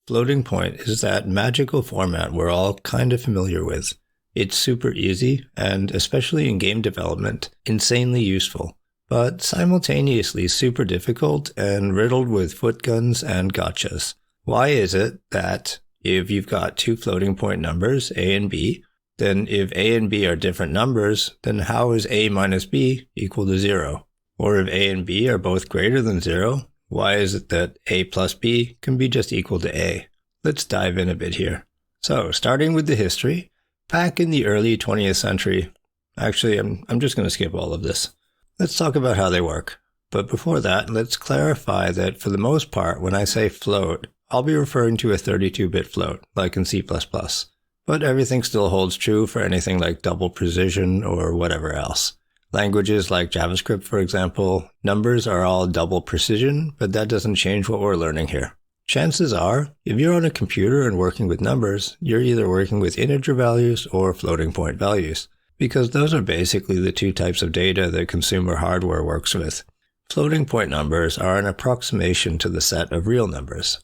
Floating point is that magical format we're all kind of familiar with. It's super easy, and especially in game development, insanely useful, but simultaneously super difficult and riddled with footguns and gotchas. Why is it that if you've got two floating point numbers, a and b, then if a and b are different numbers, then how is a minus b equal to 0? Or if a and b are both greater than 0, why is it that a plus b can be just equal to a? Let's dive in a bit here. So, starting with the history, back in the early 20th century, actually I'm just going to skip all of this. Let's talk about how they work. But before that, let's clarify that for the most part, when I say float, I'll be referring to a 32-bit float, like in C++. But everything still holds true for anything like double precision or whatever else. Languages like JavaScript, for example, numbers are all double precision, but that doesn't change what we're learning here. Chances are, if you're on a computer and working with numbers, you're either working with integer values or floating point values, because those are basically the two types of data that consumer hardware works with. Floating point numbers are an approximation to the set of real numbers,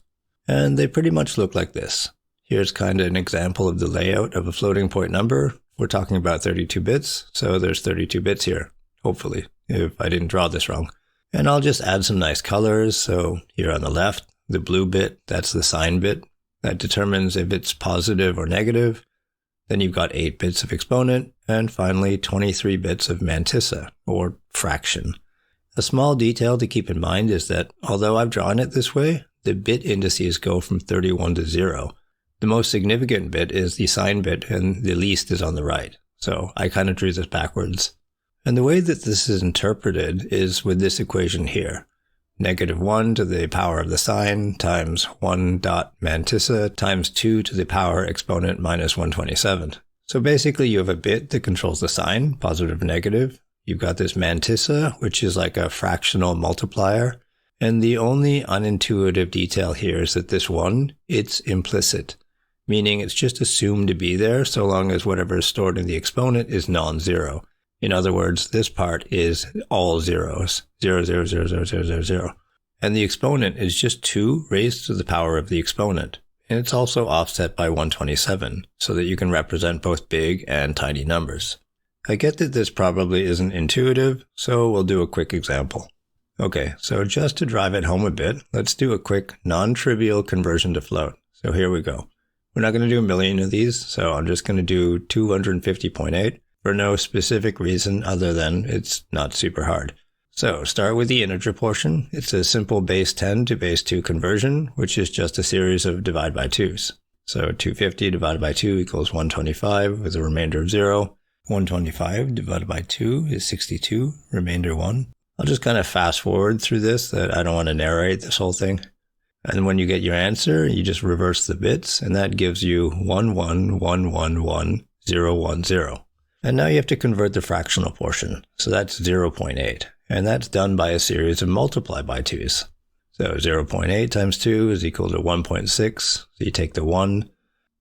and they pretty much look like this. Here's kind of an example of the layout of a floating point number. We're talking about 32 bits, so there's 32 bits here, hopefully, if I didn't draw this wrong. And I'll just add some nice colors, so here on the left, the blue bit, that's the sign bit. That determines if it's positive or negative. Then you've got 8 bits of exponent, and finally 23 bits of mantissa, or fraction. A small detail to keep in mind is that, although I've drawn it this way, the bit indices go from 31 to 0. The most significant bit is the sign bit, and the least is on the right. So I kind of drew this backwards. And the way that this is interpreted is with this equation here. -1 to the power of the sign times 1 dot mantissa times 2 to the power exponent minus 127. So basically you have a bit that controls the sign, positive or negative. You've got this mantissa, which is like a fractional multiplier. And the only unintuitive detail here is that this one, it's implicit, meaning it's just assumed to be there so long as whatever is stored in the exponent is non-zero. In other words, this part is all zeros, 0, 0, 0, 0, 0, 0, 0. And the exponent is just 2 raised to the power of the exponent. And it's also offset by 127, so that you can represent both big and tiny numbers. I get that this probably isn't intuitive, so we'll do a quick example. Okay, so just to drive it home a bit, let's do a quick non-trivial conversion to float. So here we go. We're not going to do a million of these, so I'm just going to do 250.8. For no specific reason other than it's not super hard. So start with the integer portion. It's a simple base 10 to base 2 conversion, which is just a series of divide by 2's. So 250 divided by 2 equals 125 with a remainder of 0. 125 divided by 2 is 62, remainder 1. I'll just kind of fast forward through this, that I don't want to narrate this whole thing. And when you get your answer, you just reverse the bits, and that gives you 1111010. And now you have to convert the fractional portion. So that's 0.8. And that's done by a series of multiply by 2's. So 0.8 times 2 is equal to 1.6. So you take the 1.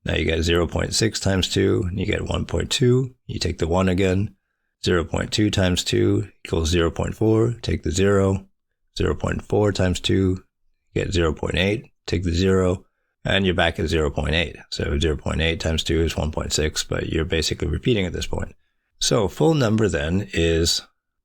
Now you get 0.6 times 2, and you get 1.2. You take the 1 again. 0.2 times 2 equals 0.4. Take the 0. 0.4 times 2, you get 0.8. Take the 0. And you're back at 0.8. So 0.8 times 2 is 1.6, but you're basically repeating at this point. So full number then is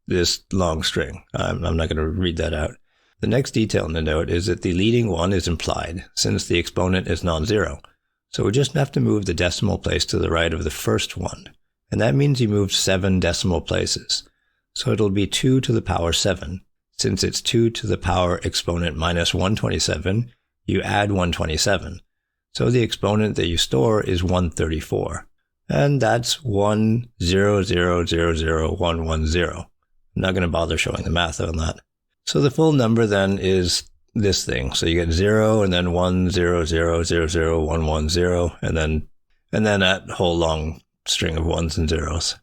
this long string. I'm not going to read that out. The next detail in the note is that the leading one is implied, since the exponent is non-zero. So we just have to move the decimal place to the right of the first one. And that means you moved 7 decimal places. So it'll be 2 to the power 7. Since it's 2 to the power exponent minus 127, you add 127. So the exponent that you store is 134. And that's 100000110. I'm not going to bother showing the math on that. So the full number then is this thing. So you get 0 and then 100000110 and then that whole long string of ones and zeros.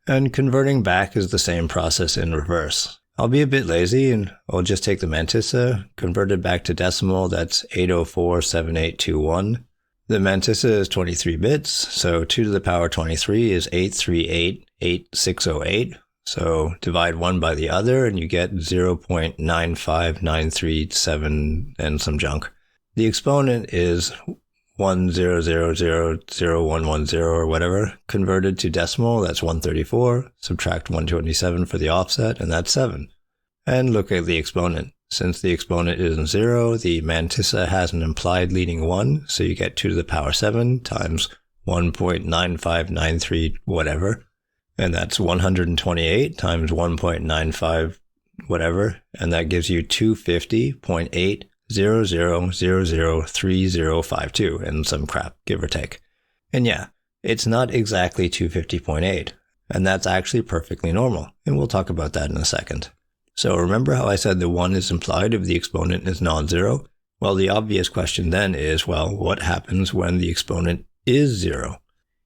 And converting back is the same process in reverse. I'll be a bit lazy and I'll just take the mantissa, convert it back to decimal, that's 8047821. The mantissa is 23 bits, so 2 to the power 23 is 8388608. So divide one by the other and you get 0.95937 and some junk. The exponent is 100000110 or whatever. Converted to decimal, that's 134. Subtract 127 for the offset, and that's 7. And look at the exponent. Since the exponent isn't 0, the mantissa has an implied leading 1, so you get 2 to the power 7 times 1.9593 whatever. And that's 128 times 1.95 whatever, and that gives you 250.800003052 and some crap, give or take. And yeah, it's not exactly 250.8, and that's actually perfectly normal, and we'll talk about that in a second. So remember how I said the 1 is implied if the exponent is non-zero? Well, the obvious question then is, well, what happens when the exponent is 0?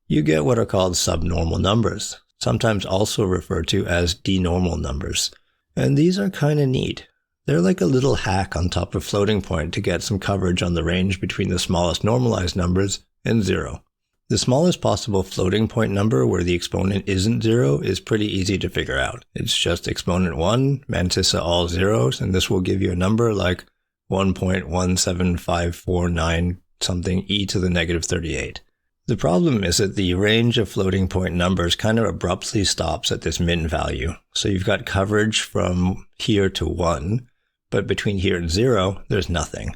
You get what are called subnormal numbers, sometimes also referred to as denormal numbers. And these are kind of neat. They're like a little hack on top of floating point to get some coverage on the range between the smallest normalized numbers and 0. The smallest possible floating point number where the exponent isn't 0 is pretty easy to figure out. It's just exponent 1, mantissa all zeros, and this will give you a number like 1.17549 something e to the negative 38. The problem is that the range of floating point numbers kind of abruptly stops at this min value. So you've got coverage from here to 1, but between here and 0, there's nothing.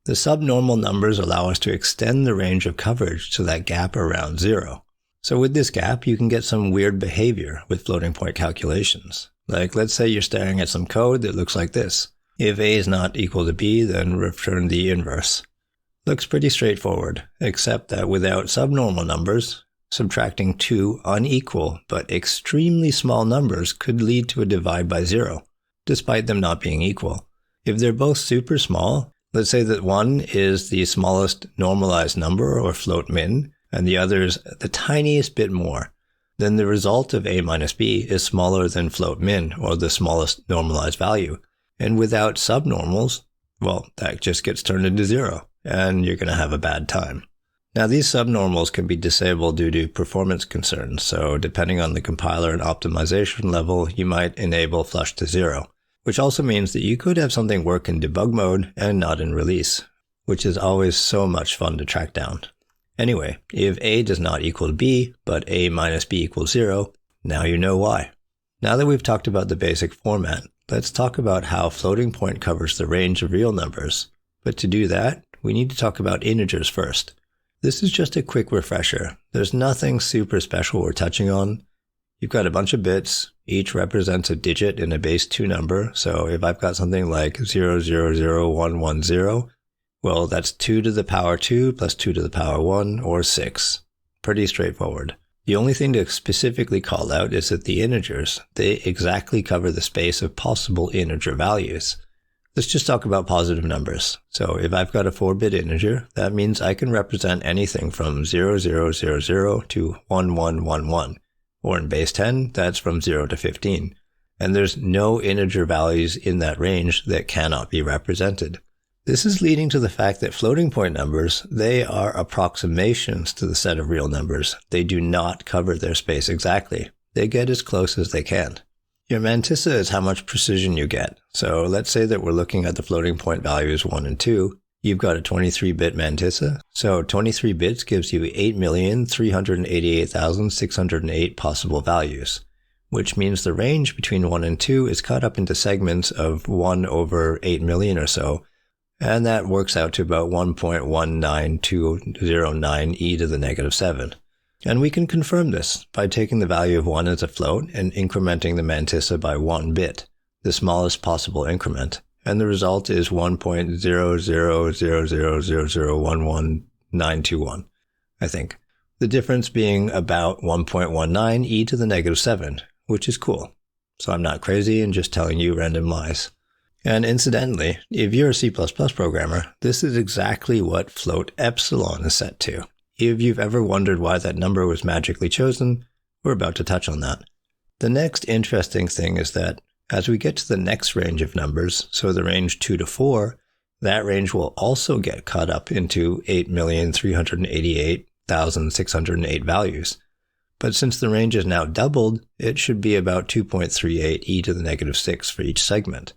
The subnormal numbers allow us to extend the range of coverage to that gap around 0. So with this gap, you can get some weird behavior with floating point calculations. Like, let's say you're staring at some code that looks like this. If A is not equal to B, then return the inverse. Looks pretty straightforward, except that without subnormal numbers, subtracting two unequal but extremely small numbers could lead to a divide by 0, despite them not being equal. If they're both super small, let's say that one is the smallest normalized number or float min, and the other is the tiniest bit more, then the result of A minus B is smaller than float min, or the smallest normalized value. And without subnormals, well, that just gets turned into 0. And you're going to have a bad time. Now, these subnormals can be disabled due to performance concerns, so depending on the compiler and optimization level, you might enable flush to 0, which also means that you could have something work in debug mode and not in release, which is always so much fun to track down. Anyway, if A does not equal B, but A minus B equals 0, now you know why. Now that we've talked about the basic format, let's talk about how floating point covers the range of real numbers. But to do that, we need to talk about integers first. This is just a quick refresher. There's nothing super special we're touching on. You've got a bunch of bits. Each represents a digit in a base 2 number. So if I've got something like 000110, well, that's 2 to the power 2 plus 2 to the power 1, or 6. Pretty straightforward. The only thing to specifically call out is that the integers, they exactly cover the space of possible integer values. Let's just talk about positive numbers. So if I've got a 4-bit integer, that means I can represent anything from 0000 to 1111. Or in base 10, that's from 0 to 15. And there's no integer values in that range that cannot be represented. This is leading to the fact that floating point numbers, they are approximations to the set of real numbers. They do not cover their space exactly. They get as close as they can. Your mantissa is how much precision you get. So let's say that we're looking at the floating point values 1 and 2. You've got a 23-bit mantissa. So 23 bits gives you 8,388,608 possible values, which means the range between 1 and 2 is cut up into segments of 1 over 8 million or so, and that works out to about 1.19209 e to the negative 7. And we can confirm this by taking the value of 1 as a float and incrementing the mantissa by 1 bit, the smallest possible increment. And the result is 1.0000011,921, I think. The difference being about 1.19 e to the negative 7, which is cool. So I'm not crazy and just telling you random lies. And incidentally, if you're a C++ programmer, this is exactly what float epsilon is set to. If you've ever wondered why that number was magically chosen, we're about to touch on that. The next interesting thing is that as we get to the next range of numbers, so the range 2 to 4, that range will also get cut up into 8,388,608 values. But since the range is now doubled, it should be about 2.38 e to the negative 6 for each segment.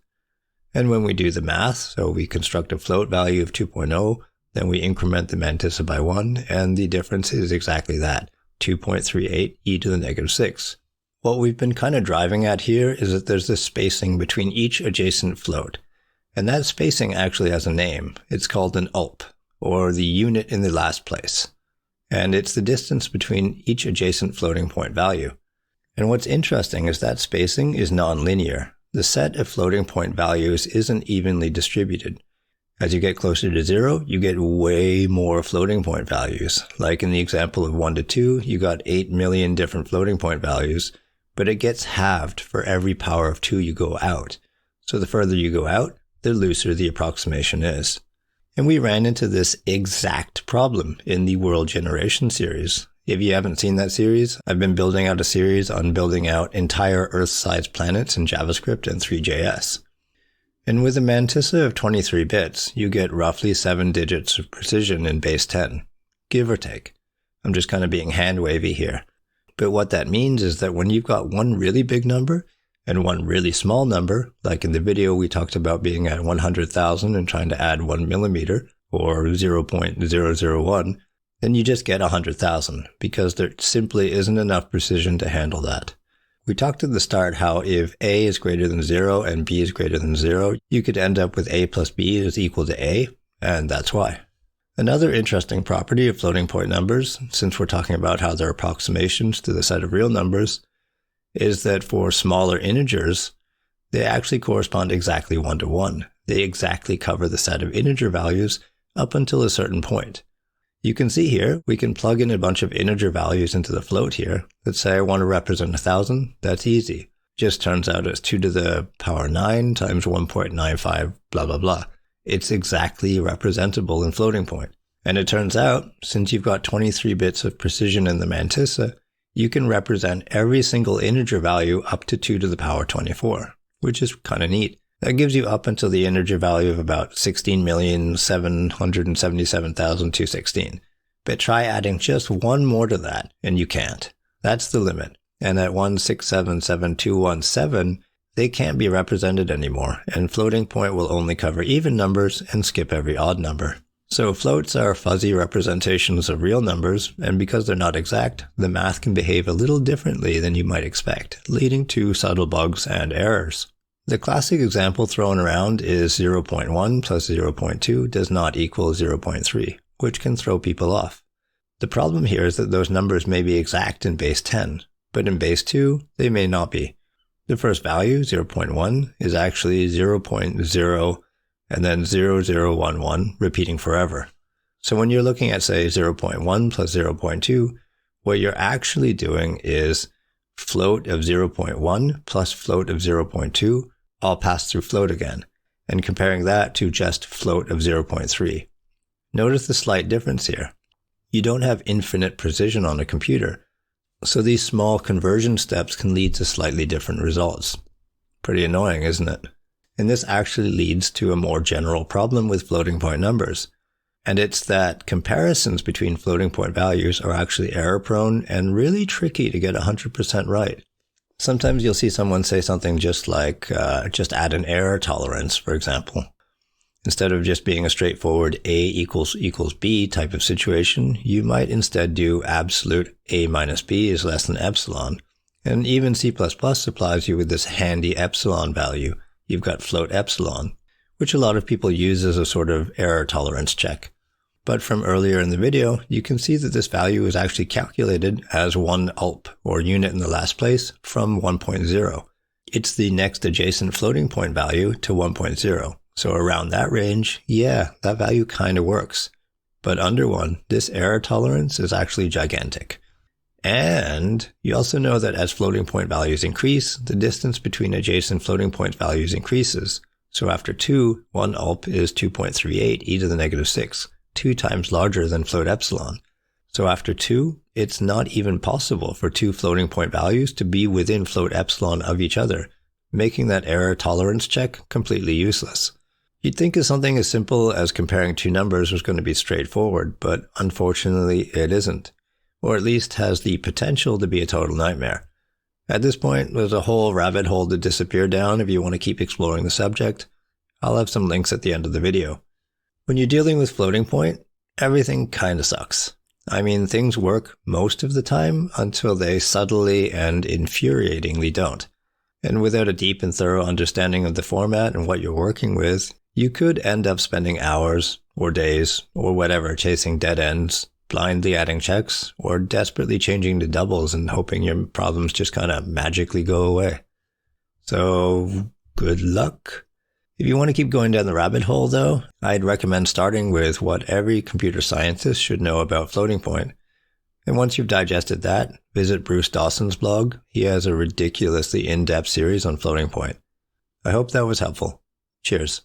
And when we do the math, so we construct a float value of 2.0, then we increment the mantissa by 1, and the difference is exactly that, 2.38 e to the negative 6. What we've been kind of driving at here is that there's this spacing between each adjacent float. And that spacing actually has a name. It's called an ULP, or the unit in the last place. And it's the distance between each adjacent floating point value. And what's interesting is that spacing is nonlinear. The set of floating point values isn't evenly distributed. As you get closer to 0, you get way more floating point values. Like in the example of 1 to 2, you got 8 million different floating point values, but it gets halved for every power of 2 you go out. So the further you go out, the looser the approximation is. And we ran into this exact problem in the World Generation series. If you haven't seen that series, I've been building out a series on building out entire Earth-sized planets in JavaScript and 3JS. And with a mantissa of 23 bits, you get roughly 7 digits of precision in base 10, give or take. I'm just kind of being hand-wavy here. But what that means is that when you've got one really big number and one really small number, like in the video we talked about being at 100,000 and trying to add 1 millimeter, or 0.001, then you just get 100,000, because there simply isn't enough precision to handle that. We talked at the start how if a is greater than 0 and b is greater than 0, you could end up with a plus b is equal to a, and that's why. Another interesting property of floating point numbers, since we're talking about how they're approximations to the set of real numbers, is that for smaller integers, they actually correspond exactly 1 to 1. They exactly cover the set of integer values up until a certain point. You can see here, we can plug in a bunch of integer values into the float here. Let's say I want to represent 1,000. That's easy. Just turns out it's 2 to the power 9 times 1.95 blah blah blah. It's exactly representable in floating point. And it turns out, since you've got 23 bits of precision in the mantissa, you can represent every single integer value up to 2 to the power 24, which is kind of neat. That gives you up until the integer value of about 16,777,216. But try adding just one more to that, and you can't. That's the limit. And at 1677217, they can't be represented anymore, and floating point will only cover even numbers and skip every odd number. So floats are fuzzy representations of real numbers, and because they're not exact, the math can behave a little differently than you might expect, leading to subtle bugs and errors. The classic example thrown around is 0.1 plus 0.2 does not equal 0.3, which can throw people off. The problem here is that those numbers may be exact in base 10, but in base 2, they may not be. The first value, 0.1, is actually 0.0 and then 0011, repeating forever. So when you're looking at, say, 0.1 plus 0.2, what you're actually doing is float of 0.1 plus float of 0.2 all pass through float again, and comparing that to just float of 0.3. Notice the slight difference here. You don't have infinite precision on a computer, so these small conversion steps can lead to slightly different results. Pretty annoying, isn't it? And this actually leads to a more general problem with floating point numbers. And it's that comparisons between floating point values are actually error-prone and really tricky to get 100% right. Sometimes you'll see someone say something just like, just add an error tolerance, for example. Instead of just being a straightforward A equals B type of situation, you might instead do absolute A minus B is less than epsilon. And even C++ supplies you with this handy epsilon value. You've got float epsilon, which a lot of people use as a sort of error tolerance check. But from earlier in the video, you can see that this value is actually calculated as 1 ULP, or unit in the last place, from 1.0. It's the next adjacent floating point value to 1.0. So around that range, yeah, that value kind of works. But under 1, this error tolerance is actually gigantic. And you also know that as floating point values increase, the distance between adjacent floating point values increases. So after 2, 1 ULP is 2.38 e to the negative 6. 2 times larger than float epsilon. So after 2, it's not even possible for 2 floating point values to be within float epsilon of each other, making that error tolerance check completely useless. You'd think of something as simple as comparing 2 numbers was going to be straightforward, but unfortunately it isn't, or at least has the potential to be a total nightmare. At this point, there's a whole rabbit hole to disappear down if you want to keep exploring the subject, I'll have some links at the end of the video. When you're dealing with floating point, everything kinda sucks. I mean, things work most of the time until they subtly and infuriatingly don't. And without a deep and thorough understanding of the format and what you're working with, you could end up spending hours or days or whatever chasing dead ends, blindly adding checks, or desperately changing to doubles and hoping your problems just kind of magically go away. So, good luck. If you want to keep going down the rabbit hole though, I'd recommend starting with what every computer scientist should know about floating point. And once you've digested that, visit Bruce Dawson's blog. He has a ridiculously in-depth series on floating point. I hope that was helpful. Cheers.